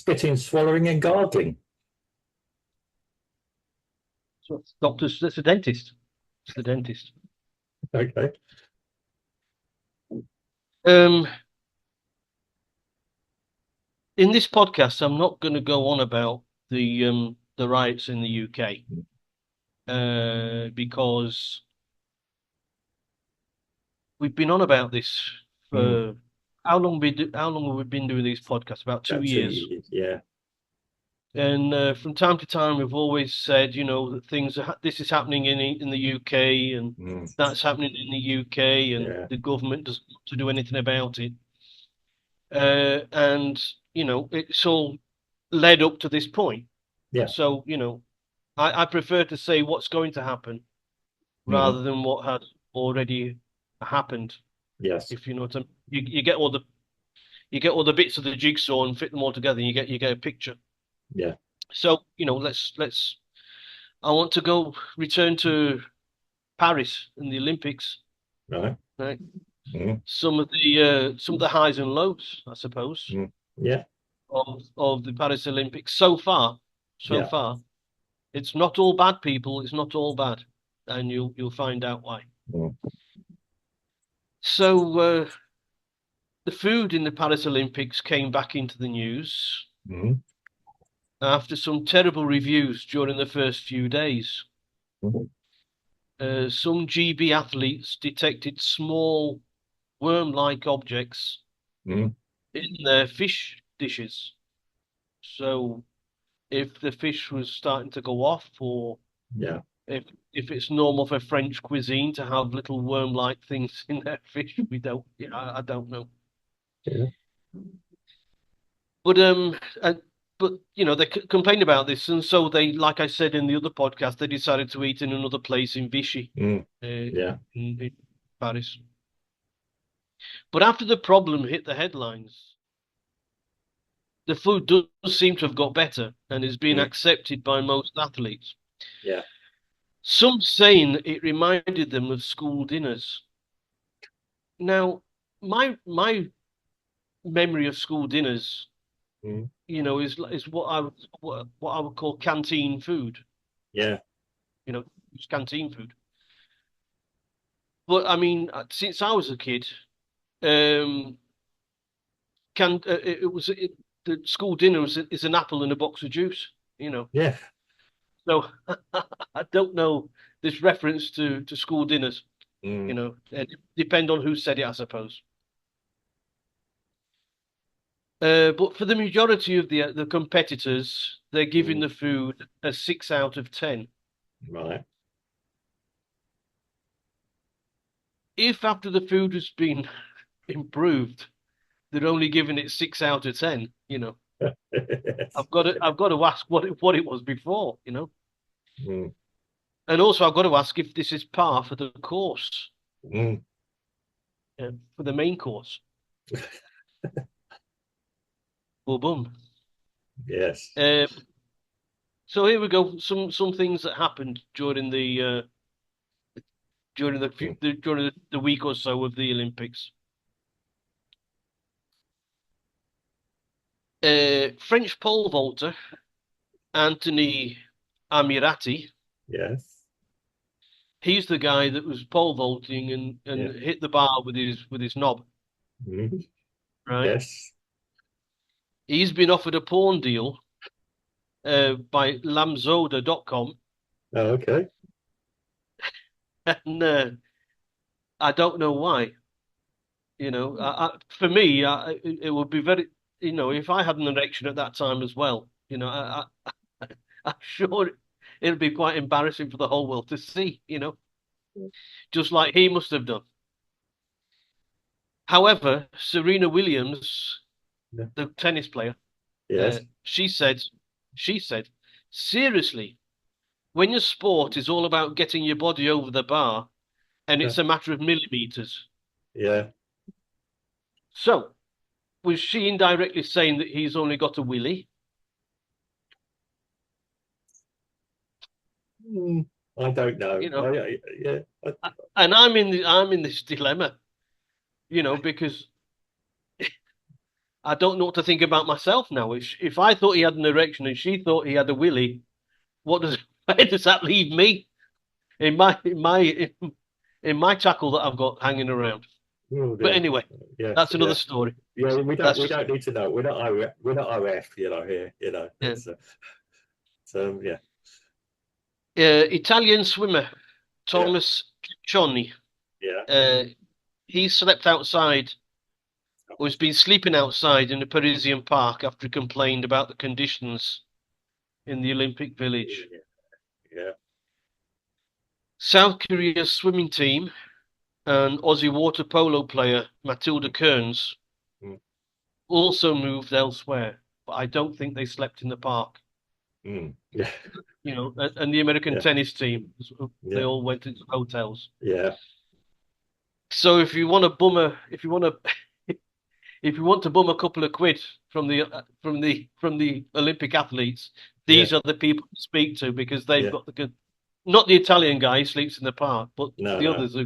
spitting, swallowing, and gargling. So doctors, that's a dentist. It's the dentist. Okay. Um, in this podcast, I'm not going to go on about the riots in the UK, because we've been on about this Mm. for how long have we been doing these podcasts? About two About two years. years. Yeah. And from time to time, we've always said, that this is happening in the UK, and Mm. that's happening in the UK, and Yeah. the government doesn't want to do anything about it. And it's all led up to this point. Yeah. So, I prefer to say what's going to happen Mm. rather than what had already happened. Yes. If you know what I mean. You get all the bits of the jigsaw and fit them all together, and you get a picture. Yeah. So, let's I want to go return to Paris and the Olympics, Right. right? Mm. Some of the highs and lows, I suppose, Mm. Yeah. of the Paris Olympics so far. So Yeah. far, it's not all bad, people. It's not all bad, and you'll find out why. Mm. So the food in the Paris Olympics came back into the news Mm. after some terrible reviews during the first few days. Mm. Some GB athletes detected small worm-like objects Mm. in their fish dishes. So if the fish was starting to go off, or Yeah. if it's normal for French cuisine to have little worm-like things in their fish, we don't. Yeah, I don't know. Yeah. But they complained about this, and so they, like I said in the other podcast, they decided to eat in another place in Vichy, Mm. uh, Yeah. in Paris. But after the problem hit the headlines, the food does seem to have got better and is being Mm. accepted by most athletes. Yeah. Some saying that it reminded them of school dinners. Now, my memory of school dinners, Mm. is what I would call canteen food. Yeah. It's canteen food. But I mean, since I was a kid, um, the school dinner is an apple and a box of juice. Yeah. So I don't know this reference to school dinners. Mm. It depend on who said it, I suppose. But for the majority of the competitors, they're giving Mm. the food a 6 out of 10. Right. If after the food has been improved, they're only giving it 6 out of 10, I've got to ask what it was before. Mm. And also I've got to ask if this is par for the course, Mm. for the main course. Boom, boom. Yes. Um, so here we go. Some things that happened Mm. during the week or so of the Olympics. French pole vaulter Anthony Amirati. Yes. He's the guy that was pole vaulting Yeah. and hit the bar with his knob, Mm. right? Yes. He's been offered a porn deal by Lamzoda.com, Oh, okay. and I don't know why. For me, it would be very, if I had an erection at that time as well, I'm sure it'd be quite embarrassing for the whole world to see, just like he must have done. However, Serena Williams, Yeah. the tennis player, Yes. she said, seriously, when your sport is all about getting your body over the bar and Yeah. it's a matter of millimeters. Yeah. So, was she indirectly saying that he's only got a willy? Mm. I don't know. You know, Yeah. and I'm in this dilemma, because I don't know what to think about myself now. If I thought he had an erection and she thought he had a willy, what does where does that leave me in my tackle that I've got hanging around? Oh But dear. anyway, Yes, that's another yeah. story. Yeah, That's we just don't need to know. We're not OF, here, yeah. So yeah. Italian swimmer Yeah. Thomas Ciccioni. Yeah. Uh, he slept outside or has been sleeping outside in a Parisian park after he complained about the conditions in the Olympic Village. Yeah. South Korea's swimming team and Aussie water polo player Matilda Kearns Mm, also moved elsewhere, but I don't think they slept in the park. yeah. You know, and the American Yeah. tennis team, they Yeah. all went into hotels. Yeah. So if you want to, if you want to bum a couple of quid from the Olympic athletes, Yeah. these are the people to speak to because they've Yeah. got the good. Not the Italian guy who sleeps in the park, but No, the no. others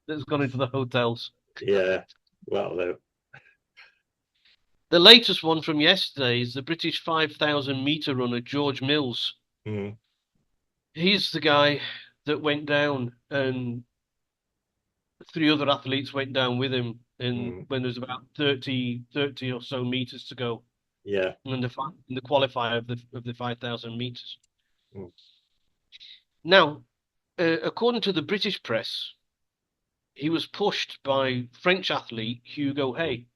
that's gone into the hotels. Yeah. Well, The latest one from yesterday is the British 5,000-meter runner George Mills. mm, He's the guy that went down, and three other athletes went down with him. And mm, when there's about 30 or so meters to go, yeah. in the qualifier of the 5,000 meters. Mm, Now, according to the British press, he was pushed by French athlete Hugo mm, Hay.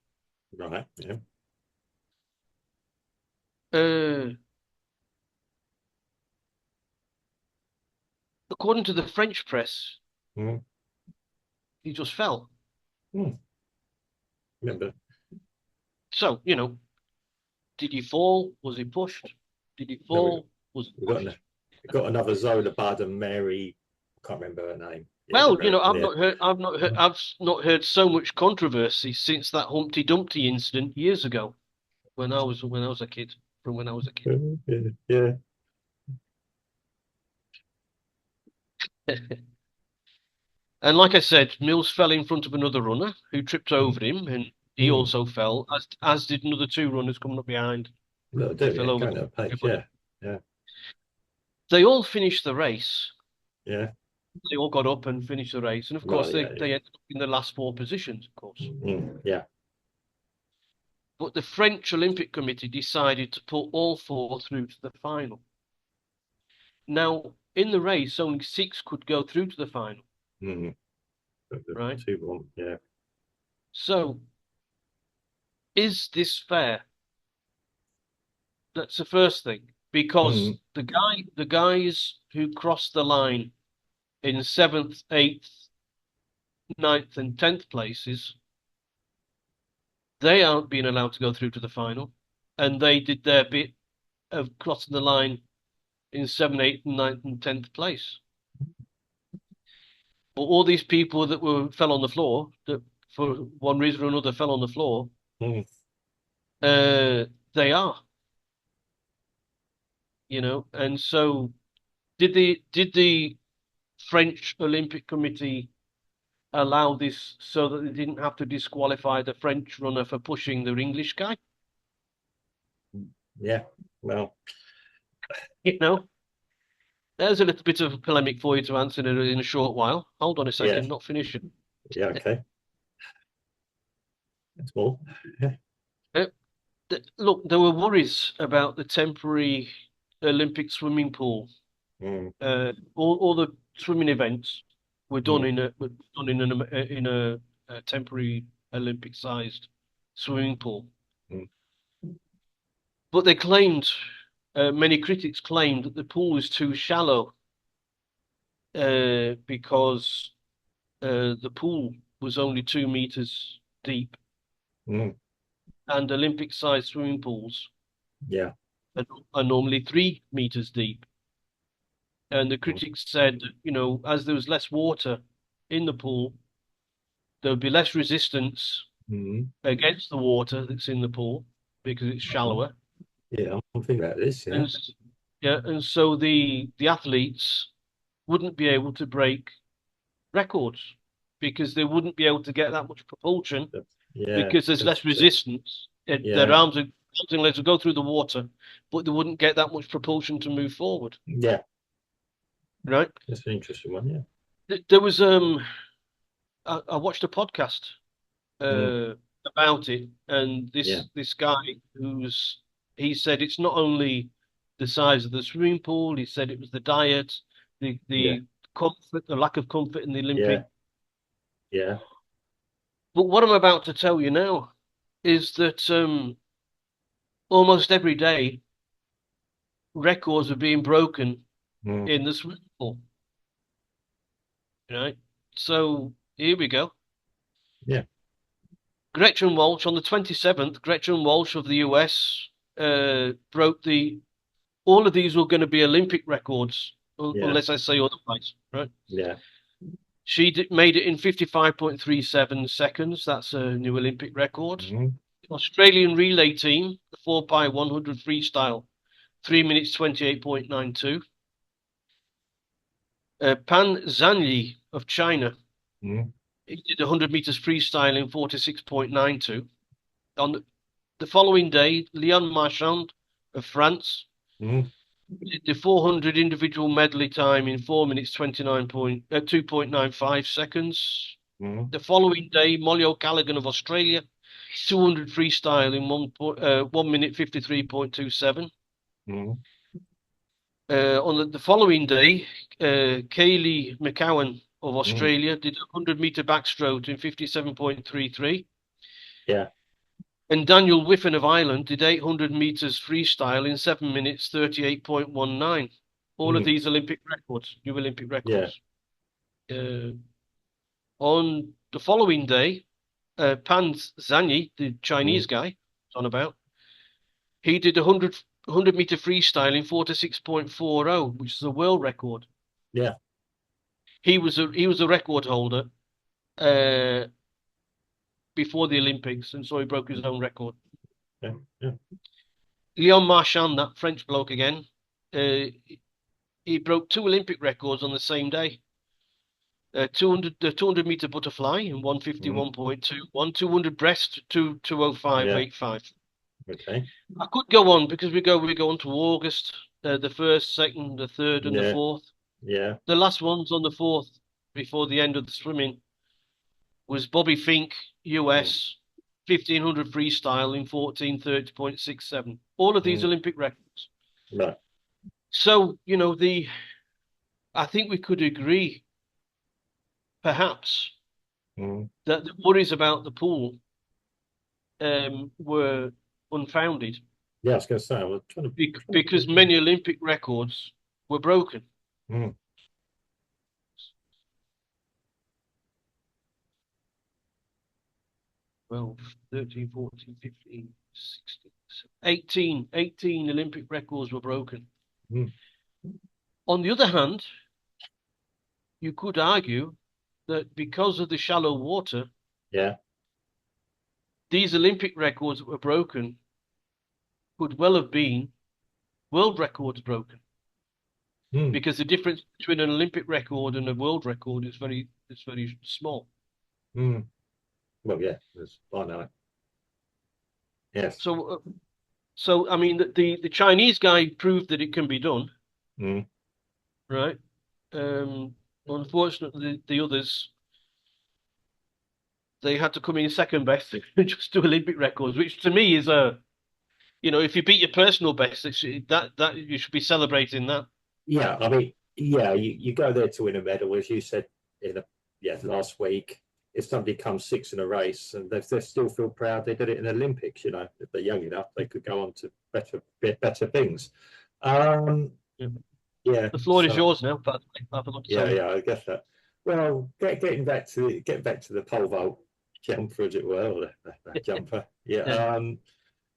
right. Yeah. According to the French press, Mm, he just fell. mm. Remember? So, did he fall? Was he pushed? Did he No, fall? Was he we got pushed? we got another Zola Bud and Mary. I can't remember her name. Yeah, Well, yeah. I've not heard so much controversy since that Humpty Dumpty incident years ago when I was a kid, from when I was a kid. Yeah. Yeah. And like I said, Mills fell in front of another runner who tripped Mm, over him, and he mm. also fell, as did another two runners coming up behind. No, They do fell yeah, over going at a pace. everybody. Yeah. Yeah. They all finished the race. Yeah. They all got up and finished the race, and of course Right. they Yeah. Yeah. ended up in the last four positions, of course. Yeah. But the French Olympic Committee decided to put all four through to the final. Now, in the race, only six could go through to the final, Mm. right? 2-1. Yeah. So, is this fair? That's the first thing, because Mm. the guys who crossed the line in seventh, eighth, ninth, and 10th places, they aren't being allowed to go through to the final, and they did their bit of crossing the line in 7th, 8th, and 9th, and 10th place. But all these people that fell on the floor, that for one reason or another fell on the floor, Mm. they are, and so did the French Olympic Committee allow this so that they didn't have to disqualify the French runner for pushing the English guy? Yeah. Well. You know, there's a little bit of polemic for you to answer in a short while. Hold on a second, Yeah. not finishing. Yeah. Okay. That's all. Yeah. Uh, Look, there were worries about the temporary Olympic swimming pool. Mm. All the swimming events were done Mm. in a temporary Olympic-sized swimming pool. Mm. But they claimed, many critics claimed that the pool was too shallow because the pool was only 2 meters deep, Mm. and Olympic-sized swimming pools Yeah. are normally 3 meters deep. And the critics said, as there was less water in the pool, there would be less resistance Mm. against the water that's in the pool because it's shallower. Yeah. I'm thinking about this. Yeah. And yeah, and so the athletes wouldn't be able to break records because they wouldn't be able to get that much propulsion Yeah. because there's less resistance Their arms and legs would go through the water, but they wouldn't get that much propulsion to move forward. Yeah. Right. That's an interesting one. Yeah. There was I watched a podcast about it, and this guy he said it's not only the size of the swimming pool. He said it was the diet, the comfort, the lack of comfort in the Olympic. Yeah. But what I'm about to tell you now is that almost every day records are being broken in the swimming pool. Right. So here we go. Yeah. Gretchen Walsh on the 27th. Gretchen Walsh of the US broke all of these were going to be Olympic records, unless I say otherwise, right? Yeah. She made it in 55.37 seconds. That's a new Olympic record. Australian relay team, the 4x100 freestyle, 3 minutes 28.92. Pan Zhanyi of China, he did 100 meters freestyle in 46.92. On the following day, Leon Marchand of France did the 400 individual medley time in 4 minutes 2.95 seconds. The following day, Molly O'Callaghan of Australia, 200 freestyle in 1 minute 53.27. On the following day, Kaylee McCowan of Australia did a 100-meter backstroke in 57.33. Yeah. And Daniel Whiffen of Ireland did 800 meters freestyle in 7 minutes 38.19. All of these Olympic records, new Olympic records. Yeah. On the following day, Pan Zhanyi, the Chinese guy, on about, he did a 100-meter freestyle in 46.40, which is a world record. Yeah. He was a record holder before the Olympics, and so he broke his own record. Yeah. Leon Marchand, that French bloke again, he broke 2 Olympic records on the same day. The 200-meter butterfly in 151.21, 200 breast 205.85. Okay. I could go on because we go on to August, the 1st, 2nd, the 3rd, and the 4th. Yeah. The last one's on the 4th before the end of the swimming was Bobby Fink, US, 1500 freestyle in 14:30.67. All of these Olympic records. Right. So, I think we could agree, perhaps, that the worries about the pool were unfounded. Yeah, I was going to say, I was trying to... because many Olympic records were broken. Well, 13, 14, 15, 16, 18 Olympic records were broken. On the other hand, you could argue that because of the shallow water, these Olympic records that were broken could well have been world records broken. Because the difference between an Olympic record and a world record is very small. Well, yeah, I know. Yes. So I mean, the Chinese guy proved that it can be done, right? Unfortunately, the others, they had to come in second best just to Olympic records, which to me is if you beat your personal best, that you should be celebrating that. Yeah, I mean, you go there to win a medal, as you said last week. If somebody comes 6th in a race and they still feel proud they did it in the Olympics, if they're young enough, they could go on to better things. The floor is yours now, but I guess that. Well, getting back to the pole vault jumper, as it were, or that jumper.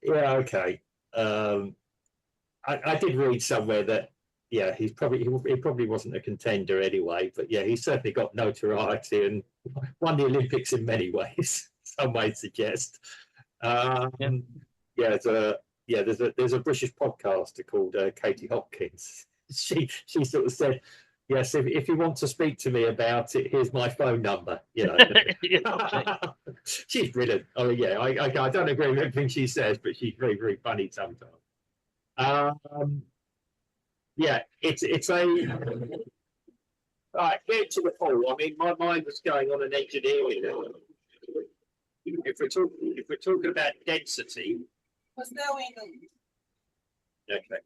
Okay. I did read somewhere that he probably wasn't a contender anyway, but he certainly got notoriety and won the Olympics in many ways. Some might suggest. There's a British podcaster called Katie Hopkins. She sort of said, Yes, if you want to speak to me about it, here's my phone number. Yeah, okay. She's brilliant. Oh yeah, I don't agree with everything she says, but she's very, very funny sometimes. Yeah, it's a right. Get to the poll. I mean, my mind was going on an engineering level. If we're talking about density, What's going on? okay,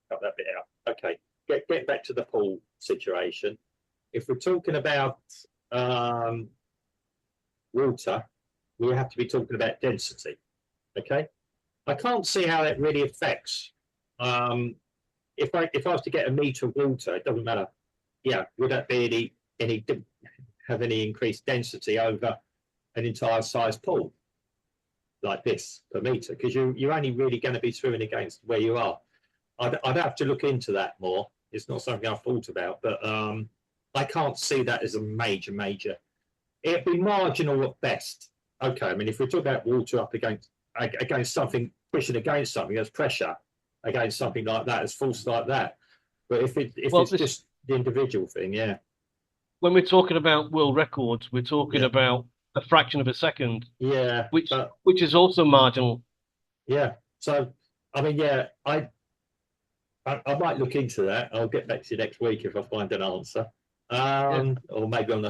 cut that bit out. Okay, get back to the pool situation. If we're talking about water, we have to be talking about density. Okay, I can't see how that really affects. If I was to get a meter of water, it doesn't matter. Yeah, would that be have any increased density over an entire size pool like this per meter? Because you're only really going to be swimming against where you are. I'd have to look into that more. It's not something I've thought about, but I can't see that as a major. It'd be marginal at best. Okay, I mean, if we're talking about water up against something, pushing against something, there's pressure against something like that, as force like that. But if it's just the individual thing, yeah. When we're talking about world records, we're talking about a fraction of a second. Yeah. Which is also marginal. Yeah. So I mean, yeah, I might look into that. I'll get back to you next week if I find an answer. Or maybe on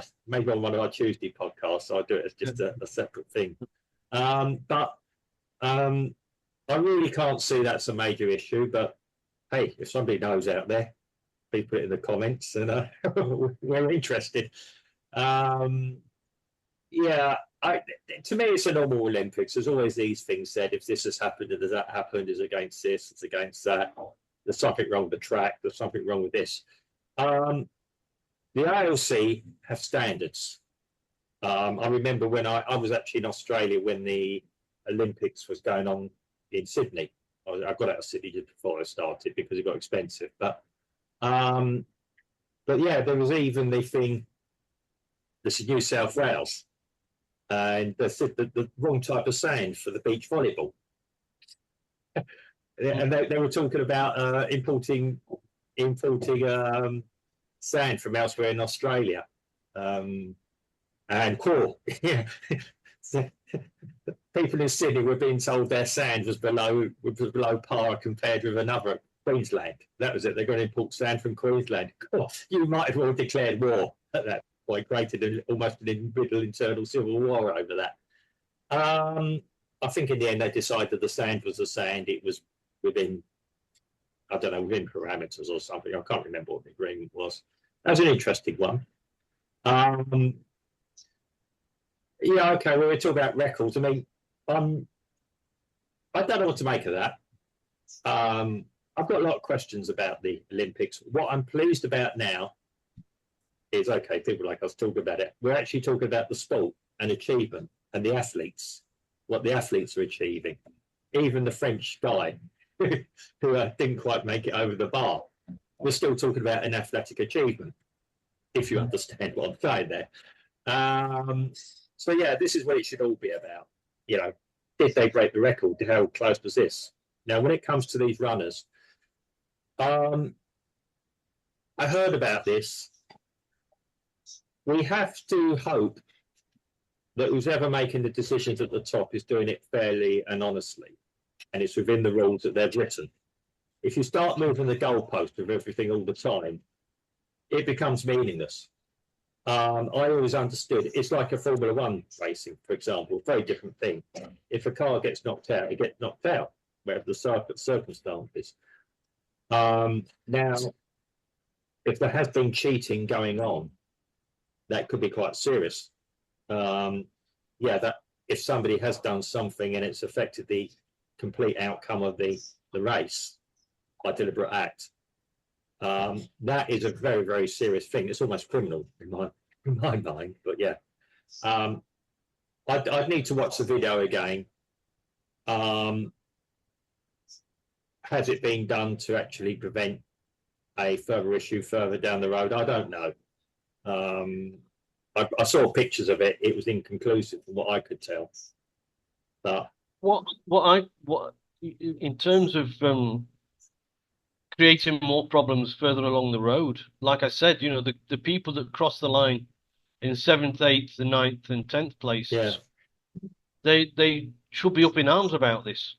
one of our Tuesday podcasts, I'll do it as just a separate thing. But I really can't see that's a major issue. But hey, if somebody knows out there, please put it in the comments, and we're interested. Yeah, to me, it's a normal Olympics. There's always these things said. If this has happened, does that happened? Is against this? It's against that. There's something wrong with the track. There's something wrong with this. The IOC have standards. I remember when I was actually in Australia when the Olympics was going on in Sydney. I got out of Sydney just before I started because it got expensive. But yeah, there was even the thing. This is New South Wales, and they said the wrong type of sand for the beach volleyball. And they were talking about importing sand from elsewhere in Australia, and core. Yeah. So, people in Sydney were being told their sand was below par compared with another Queensland. That was it. They're going to import sand from Queensland. Oh, you might have well declared war at that point, created almost an internal civil war over that. I think in the end they decided the sand was the sand. It was within parameters or something. I can't remember what the agreement was. That was an interesting one. Yeah, okay. Well, we're talking about records. I mean, I don't know what to make of that. I've got a lot of questions about the Olympics. What I'm pleased about now is, okay, people like us talk about it. We're actually talking about the sport and achievement and the athletes, what the athletes are achieving. Even the French guy who didn't quite make it over the bar, we're still talking about an athletic achievement, if you understand what I'm saying there. So yeah, this is what it should all be about. You know, did they break the record? How close was this? Now, when it comes to these runners, I heard about this. We have to hope that who's ever making the decisions at the top is doing it fairly and honestly, and it's within the rules that they've written. If you start moving the goalpost of everything all the time, it becomes meaningless. I always understood it's like a Formula One racing, for example, very different thing. If a car gets knocked out, it gets knocked out, wherever the circumstances. Now, if there has been cheating going on, that could be quite serious. Yeah, that if somebody has done something and it's affected the complete outcome of the race by deliberate act, that is a very, very serious thing. It's almost criminal in my mind, but yeah. I'd need to watch the video again. Has it been done to actually prevent a further issue further down the road? I don't know. I saw pictures of it. It was inconclusive from what I could tell. But what in terms of creating more problems further along the road. Like I said, the people that cross the line in 7th, 8th, and 9th and 10th places, Yeah. they should be up in arms about this.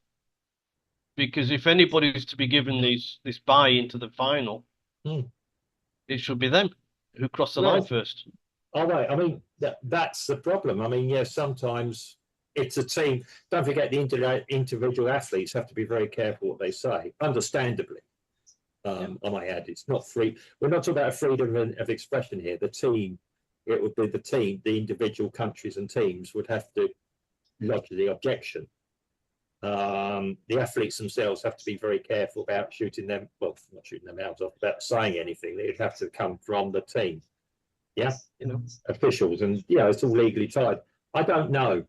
Because if anybody is to be given this bye into the final, it should be them who cross the line first. Oh, right. I mean, that's the problem. I mean, yeah, sometimes it's a team. Don't forget the individual athletes have to be very careful what they say, understandably. I might add, it's not free. We're not talking about freedom of expression here. The team, it would be the team, the individual countries and teams would have to lodge the objection. The athletes themselves have to be very careful about shooting them, well, not shooting them out, about saying anything. They'd have to come from the team. Yeah, officials, and it's all legally tied. I don't know.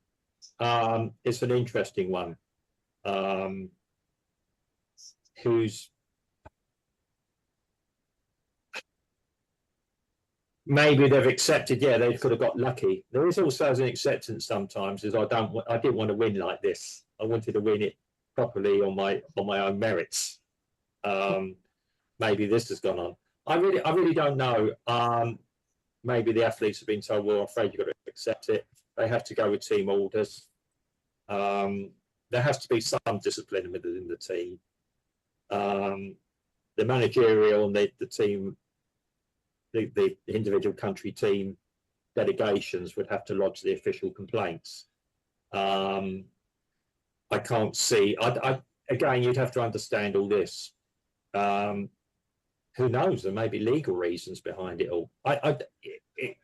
It's an interesting one. Who's maybe they've accepted? Yeah, they could have got lucky. There is also an acceptance sometimes. Is I didn't want to win like this. I wanted to win it properly on my own merits. Maybe this has gone on. I really don't know. Maybe the athletes have been told, well, I'm afraid you've got to accept it. They have to go with team orders. There has to be some discipline within the team. The managerial and the team, the individual country team delegations would have to lodge the official complaints. I can't see. Again, you'd have to understand all this. Who knows? There may be legal reasons behind it all.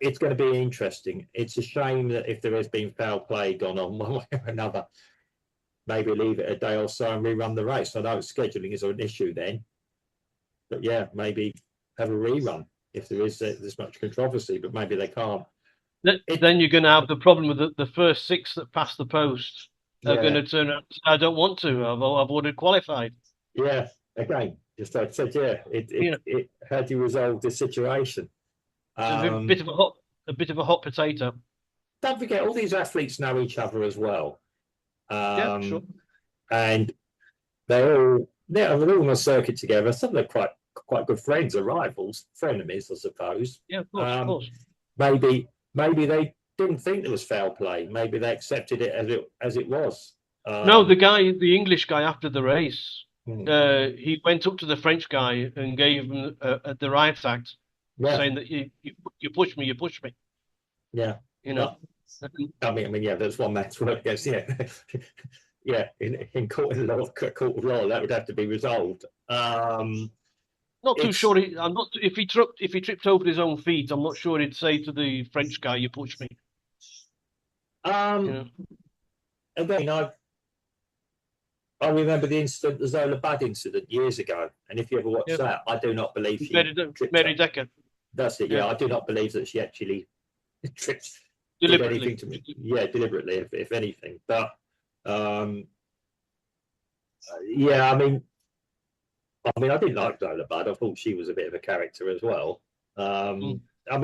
It's going to be interesting. It's a shame that if there has been foul play gone on one way or another, maybe leave it a day or so and rerun the race. I know scheduling is an issue then, but yeah, maybe have a rerun if there is this much controversy. But maybe they can't. Then you're going to have the problem with the first 6 that pass the post are going to turn out. I don't want to. I've already qualified. Yeah. Again, just like I said, it how do you resolve this situation? A bit of a hot potato. Don't forget, all these athletes know each other as well. Sure. And they're all on the circuit together. Some of them are quite good friends or rivals, frenemies, I suppose. Yeah, of course. Maybe they didn't think there was foul play. Maybe they accepted it as it was. No, the English guy after the race, he went up to the French guy and gave him the riot act, saying that you push me, you push me. Yeah. I mean, yeah, there's one man's word against, in court of law, that would have to be resolved. Not too sure. I'm not. If he tripped over his own feet, I'm not sure he'd say to the French guy, "You push me." Again, I remember the incident, the Zola Budd incident years ago, and if you ever watched that, I do not believe she Mary Decker. That's it. Yeah, I do not believe that she actually tripped. Deliberately. Did anything to me. Yeah, deliberately, if anything. But yeah, I mean, I didn't like Zola Budd. I thought she was a bit of a character as well. I mean,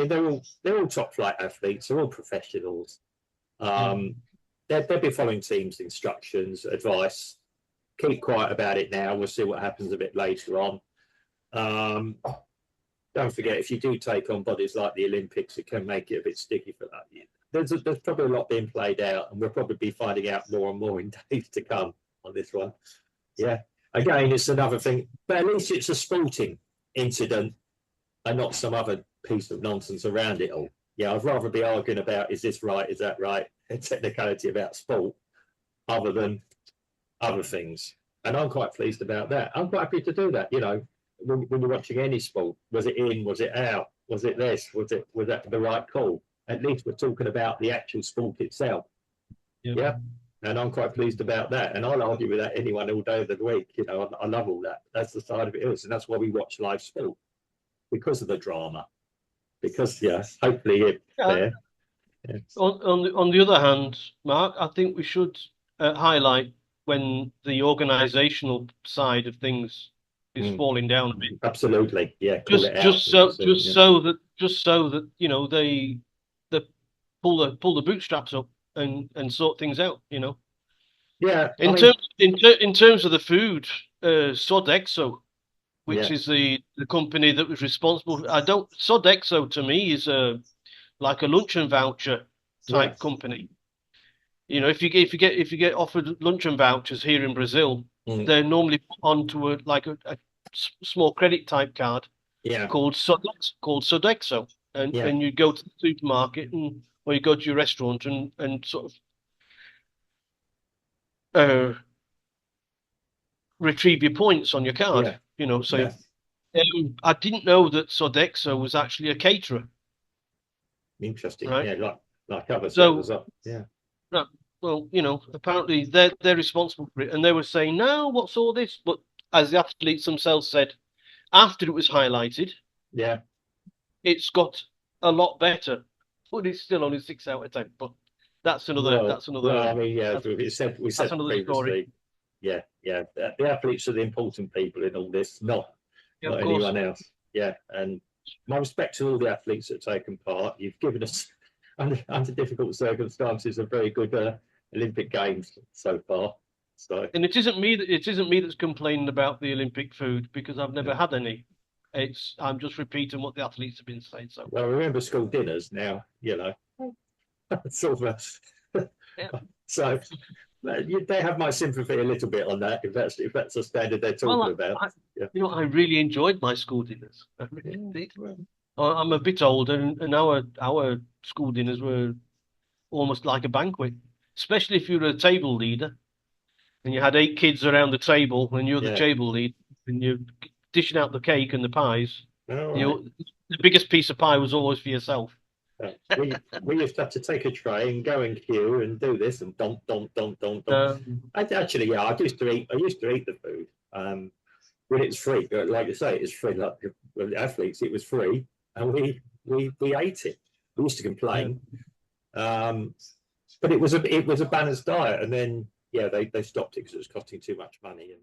they're all top flight athletes. They're all professionals. They'll be following teams' instructions, advice. Keep quiet about it now. We'll see what happens a bit later on. Don't forget, if you do take on bodies like the Olympics, it can make it a bit sticky for that. There's probably a lot being played out, and we'll probably be finding out more and more in days to come on this one. Yeah. Again, it's another thing, but at least it's a sporting incident and not some other piece of nonsense around it all. Yeah, I'd rather be arguing about, is this right, is that right, a technicality about sport, other than other things. And I'm quite pleased about that. I'm quite happy to do that, when you're watching any sport. Was it in, was it out, was it this, was that the right call? At least we're talking about the actual sport itself. Yeah. And I'm quite pleased about that. And I'll argue with that anyone all day of the week. I love all that. That's the side of it is. And that's why we watch live sport, because of the drama. Because, hopefully it's there. Yeah. On the other hand, Mark, I think we should highlight when the organisational side of things is falling down a bit. Absolutely, yeah. Just so that they pull the bootstraps up and sort things out. Yeah. In terms of the food, Sodexo which Yeah. is the company that was responsible. I don't. Sodexo to me is like a luncheon voucher type Yes. company. You know, if you get offered luncheon vouchers here in Brazil, Mm. they're normally put onto a small credit type card Yeah. called Sodexo, Yeah. and you go to the supermarket or you go to your restaurant and sort of retrieve your points on your card. Yeah. You know, so Yeah. I didn't know that Sodexo was actually a caterer, Interesting. right? Yeah. Like other So, servers up. Yeah. no, well, you know, apparently they're responsible for it, and they were saying, "No, what's all this?" But as the athletes themselves said, after it was highlighted, Yeah. it's got a lot better, but it's still only 6 out of 10. But that's another Well, that's another I mean, yeah, that's, we that's said another story. previously, yeah, yeah, the athletes are the important people in all this, not Yeah, of course. anyone else. Yeah, and my respect to all the athletes that have taken part. You've given us, under difficult circumstances, a very good Olympic Games so far. So, And it isn't me that's complaining about the Olympic food because I've never had any. I'm just repeating what the athletes have been saying. So, well, remember school dinners now, you know, sort of. yeah. So they have my sympathy a little bit on that, if that's a standard they're talking Well, about. Yeah. you know, I really enjoyed my school dinners. I really did. Well, I'm a bit older, and our school dinners were almost like a banquet, especially if you were a table leader and you had 8 kids around the table, and you're the yeah. table lead, and you're dishing out the cake and the pies. All right. You know, the biggest piece of pie was always for yourself. We used to have to take a tray and go in queue and do this and dump. Actually, yeah, I used to eat the food when it's free. Like you say, it's free. Like with the athletes, it was free, and we ate it. We used to complain, but it was a balanced diet, and then yeah, they stopped it because it was costing too much money. And